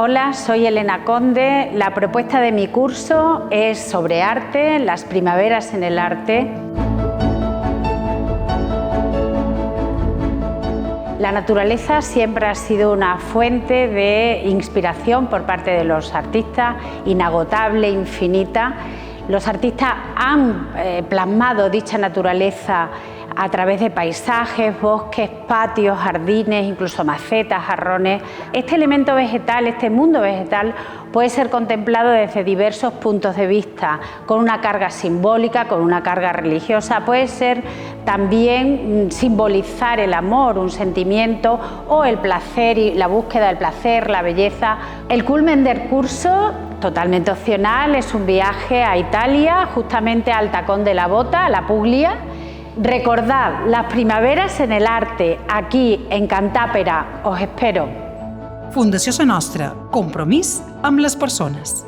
Hola, soy Elena Conde. La propuesta de mi curso es sobre arte, las primaveras en el arte. La naturaleza siempre ha sido una fuente de inspiración por parte de los artistas, inagotable, infinita. Los artistas han plasmado dicha naturaleza a través de paisajes, bosques, patios, jardines, incluso macetas, jarrones. Este elemento vegetal, este mundo vegetal, puede ser contemplado desde diversos puntos de vista, con una carga simbólica, con una carga religiosa. Puede ser también simbolizar el amor, un sentimiento, o el placer y la búsqueda del placer, la belleza. El culmen del curso, totalmente opcional, es un viaje a Italia, justamente al Tacón de la Bota, a la Puglia. Recordad, las primaveras en el arte, aquí en Cantàpera. Os espero. Fundació Sa Nostra. Compromís amb les persones.